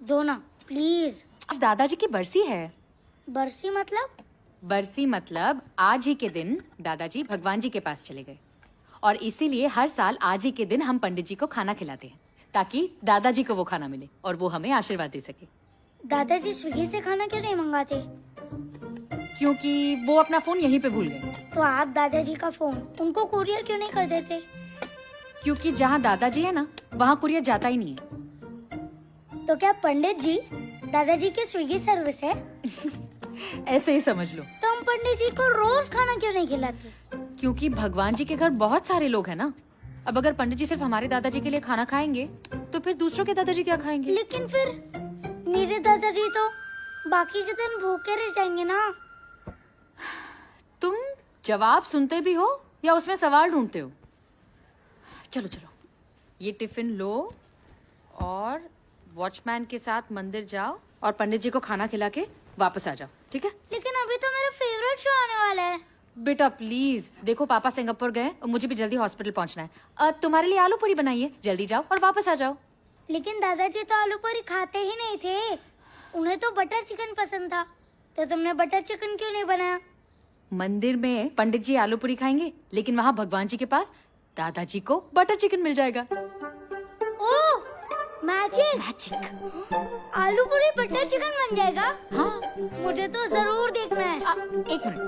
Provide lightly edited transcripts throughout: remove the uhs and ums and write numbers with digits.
दो ना प्लीज। आज दादाजी की बरसी है। बरसी मतलब? बरसी मतलब आज ही के दिन दादाजी भगवान जी के पास चले गए और इसीलिए हर साल आज ही के दिन हम पंडित जी को खाना खिलाते हैं ताकि दादाजी को वो खाना मिले और वो हमें आशीर्वाद दे सके। दादाजी स्विगी से खाना क्यों नहीं मंगाते? क्योंकि वो अपना फोन यहीं पे भूल गए। तो आप दादाजी का फोन उनको कुरियर क्यों नहीं कर देते? क्योंकि जहाँ दादाजी है ना वहाँ कुरियर जाता ही नहीं है। तो क्या पंडित जी दादाजी की स्विगी सर्विस है? ऐसे ही समझ लो। तो हम पंडित जी को रोज खाना क्यों नहीं खिलाते? क्योंकि भगवान जी के घर बहुत सारे लोग हैं ना। अब अगर पंडित जी सिर्फ हमारे दादाजी के लिए खाना खाएंगे तो फिर दूसरों के दादाजी क्या खाएंगे? लेकिन फिर मेरे दादाजी तो बाकी के दिन भूखे रह जाएंगे ना। तुम जवाब सुनते भी हो या उसमें सवाल ढूंढते हो? चलो चलो, ये टिफिन लो और वॉचमैन के साथ मंदिर जाओ और पंडित जी को खाना खिला के वापस आ जाओ, ठीक है? लेकिन अभी तो मेरा फेवरेट शो आने वाला है। बेटा प्लीज, देखो पापा सिंगापुर गए और मुझे भी जल्दी हॉस्पिटल पहुंचना है। तुम्हारे लिए आलू पूरी बनाइए, जल्दी जाओ और वापस आ जाओ। लेकिन दादाजी तो आलू पूरी खाते ही नहीं थे, उन्हें तो बटर चिकन पसंद था। तो तुमने बटर चिकन क्यों नहीं बनाया? मंदिर में पंडित जी आलू पूरी खाएंगे लेकिन वहाँ भगवान जी के पास दादाजी को बटर चिकन मिल जाएगा। ओह, मैजिक! मैजिक! आलू पूरी बटर चिकन बन जाएगा? हाँ, मुझे तो जरूर देखना है। एक मिनट,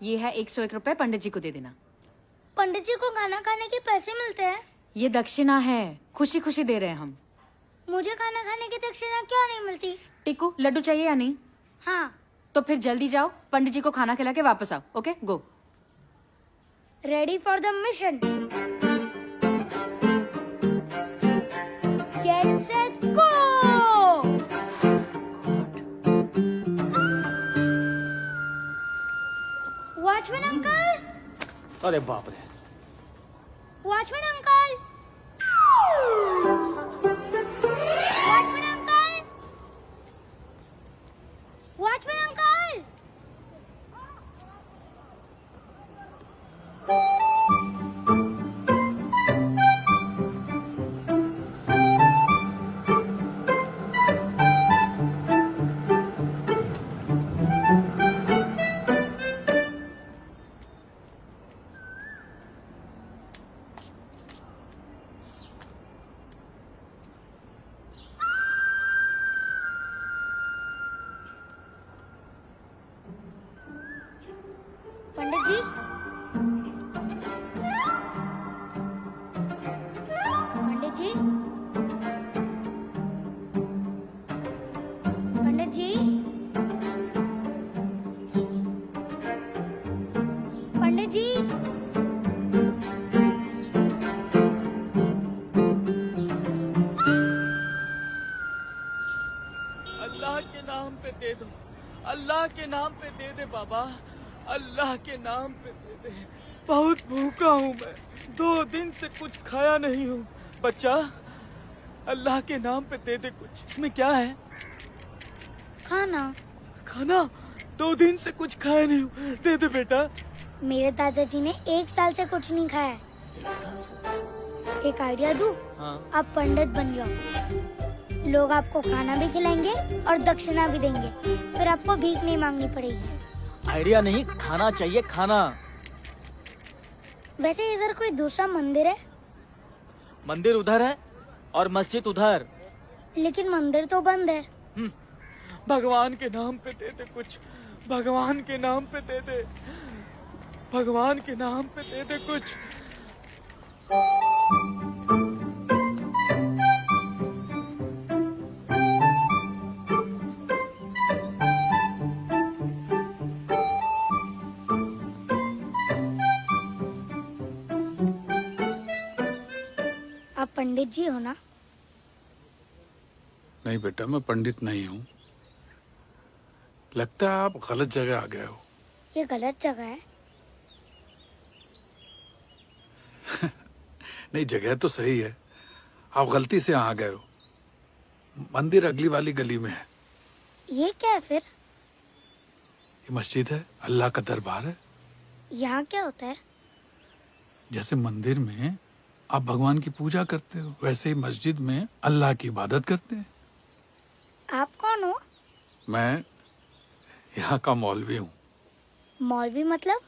ये है 101 रुपए, पंडित जी को दे देना। पंडित जी को खाना खाने के पैसे मिलते हैं? ये दक्षिणा है, खुशी खुशी दे रहे हैं हम। मुझे खाना खाने की दक्षिणा क्यों नहीं मिलती? टिकू, लड्डू चाहिए या नहीं? हाँ। तो फिर जल्दी जाओ, पंडित जी को खाना खिला के वापस आओ। Okay, go. Ready for the mission. Get set go. Watchman uncle! अरे बाप रे! Watchman uncle! Watchman uncle! Watchman uncle! Pandit ji, Pandit ji, Pandit ji, Pandit ji. Allah के नाम पे दे दो, अल्लाह के नाम पे दे दे बाबा, अल्लाह के नाम पे दे दे। बहुत भूखा हूँ मैं, 2 दिन से कुछ खाया नहीं हूँ। बच्चा, अल्लाह के नाम पे दे दे कुछ। इसमें क्या है? खाना। खाना? 2 दिन से कुछ खाया नहीं हूँ, दे दे बेटा। मेरे दादाजी ने 1 साल से कुछ नहीं खाया है। एक आइडिया दूं? हाँ। आप पंडित बन जाओ, लोग आपको खाना भी खिलाएंगे और दक्षिणा भी देंगे, फिर आपको भीख नहीं मांगनी पड़ेगी। आइडिया नहीं, खाना चाहिए, खाना। वैसे इधर कोई दूसरा मंदिर है? मंदिर उधर है और मस्जिद उधर। लेकिन मंदिर तो बंद है। भगवान के नाम पे दे दे कुछ, भगवान के नाम पे दे दे, भगवान के नाम पे दे दे कुछ। आप पंडित जी हो ना? नहीं बेटा, मैं पंडित नहीं हूँ। लगता है आप गलत जगह आ गए हो। ये गलत जगह है। नहीं, जगह तो सही है, आप गलती से यहाँ आ गए हो। मंदिर अगली वाली गली में है। ये क्या है फिर? ये मस्जिद है, अल्लाह का दरबार है। यहाँ क्या होता है? जैसे मंदिर में आप भगवान की पूजा करते हो, वैसे ही मस्जिद में अल्लाह की इबादत करते हैं। आप कौन हो? मैं यहाँ का मौलवी हूँ। मौलवी मतलब?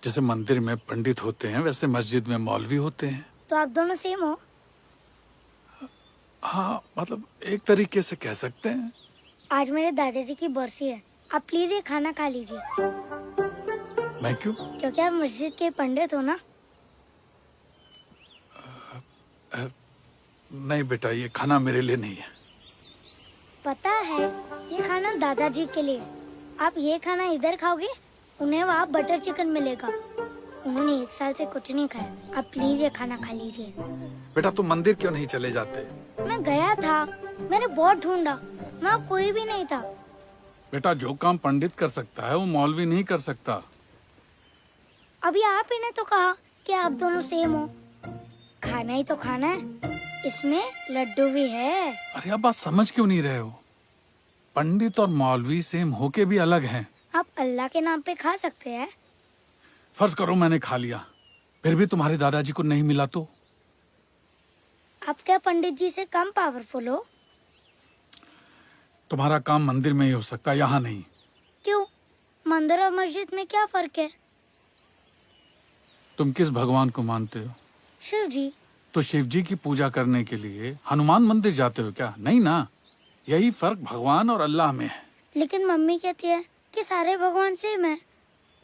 जैसे मंदिर में पंडित होते हैं वैसे मस्जिद में मौलवी होते हैं। तो आप दोनों सेम हो? हाँ, मतलब एक तरीके से कह सकते हैं। आज मेरे दादाजी की बरसी है, आप प्लीज ये खाना खा लीजिए। मैं क्यों? क्योंकि आप मस्जिद के पंडित हो ना। नहीं बेटा, ये खाना मेरे लिए नहीं है। पता है, ये खाना दादाजी के लिए। आप ये खाना इधर खाओगे, उन्हें वहाँ बटर चिकन मिलेगा। उन्होंने 1 साल से कुछ नहीं खाया। आप प्लीज ये खाना खा लीजिए। बेटा तुम मंदिर क्यों नहीं चले जाते? मैं गया था, मैंने बहुत ढूंढा, वहाँ कोई भी नहीं था। बेटा जो काम पंडित कर सकता है वो मौलवी नहीं कर सकता। अभी आप ही ने तो कहा कि आप दोनों सेम हो। खाना ही तो खाना है, इसमें लड्डू भी है। अरे आप बात समझ क्यों नहीं रहे हो? पंडित और मौलवी सेम होके भी अलग हैं। आप अल्लाह के नाम पे खा सकते हैं। फर्ज करो मैंने खा लिया, फिर भी तुम्हारे दादाजी को नहीं मिला तो? आप क्या पंडित जी से कम पावरफुल हो? तुम्हारा काम मंदिर में ही हो सकता है, यहाँ नहीं। क्यों? मंदिर और मस्जिद में क्या फर्क है? तुम किस भगवान को मानते हो? शिव जी। तो शिव जी की पूजा करने के लिए हनुमान मंदिर जाते हो क्या? नहीं ना। यही फर्क भगवान और अल्लाह में है। लेकिन मम्मी कहती है कि सारे भगवान सेम है।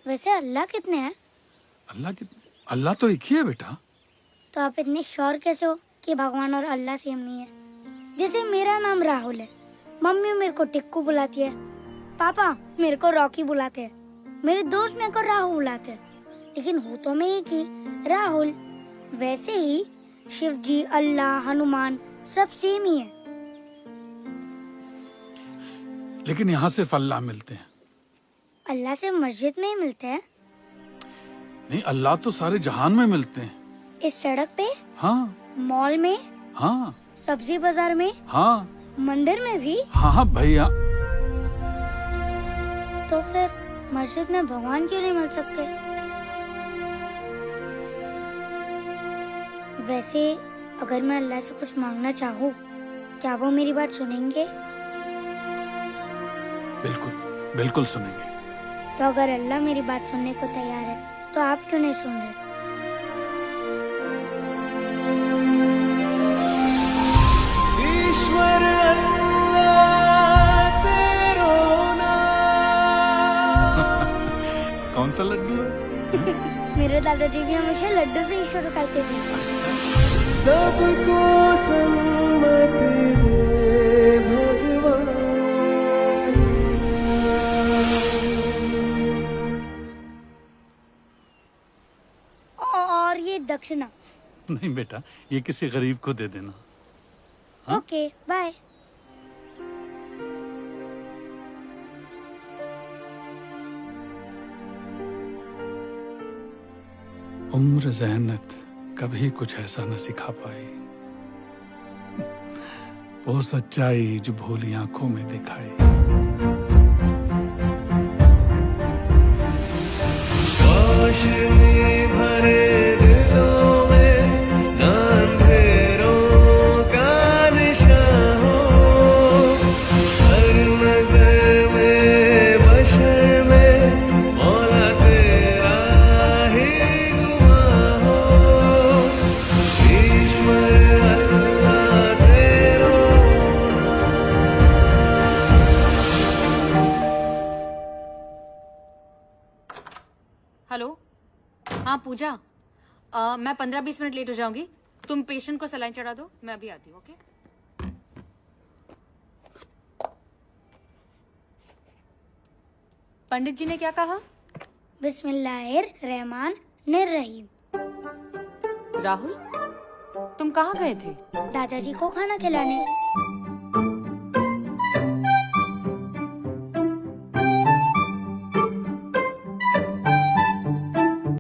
वैसे अल्लाह कितने हैं? अल्लाह तो एक ही है बेटा। तो आप इतने श्योर कैसे हो कि भगवान और अल्लाह सेम नहीं है? जैसे मेरा नाम राहुल है, मम्मी मेरे को टिक्कू बुलाती है, पापा मेरे को रॉकी बुलाते हैं, मेरे दोस्त मेरे को राहुल बुलाते हैं, लेकिन हूँ तो मैं एक ही, राहुल। वैसे ही शिव जी, अल्लाह, हनुमान सब सेम ही है। लेकिन यहाँ सिर्फ अल्लाह मिलते हैं। अल्लाह से मस्जिद में ही मिलते हैं? नहीं, अल्लाह तो सारे जहान में मिलते हैं। इस सड़क पे? हाँ मॉल में? हाँ सब्जी बाजार में? हाँ मंदिर में भी? हाँ हाँ भैया। तो फिर मस्जिद में भगवान क्यों नहीं मिल सकते? वैसे अगर मैं अल्लाह से कुछ मांगना चाहूँ, क्या वो मेरी बात सुनेंगे? बिल्कुल बिल्कुल सुनेंगे। तो अगर अल्लाह मेरी बात सुनने को तैयार है, तो आप क्यों नहीं सुन रहे? ईश्वर अल्लाह तेरो नाम। कौन सा लड्डू है? मेरे दादाजी भी हमेशा लड्डू से ही शुरू करते थे। सबको सम्मत दे भगवान। और ये दक्षिणा। नहीं बेटा, ये किसी गरीब को दे देना। हाँ? Okay bye. उम्र ज़हनत कभी कुछ ऐसा न सिखा पाई, वो सच्चाई जो भोली आंखों में दिखाई। रोशनी भरे दिलों में अंधेरों का निशान हो, हर नजर में बशर में मौला तेरा ही गुमा हो। ईश्वर अल्लाह तेरो हेलो। हाँ पूजा, मैं 15-20 मिनट लेट हो जाऊंगी। तुम पेशेंट को सलाइन चढ़ा दो, मैं अभी आती हूँ। ओके? पंडित जी ने क्या कहा? बिस्मिल्लाहिर्रहमानिर्रहीम। राहुल, तुम कहाँ गए थे? दादाजी को खाना खिलाने।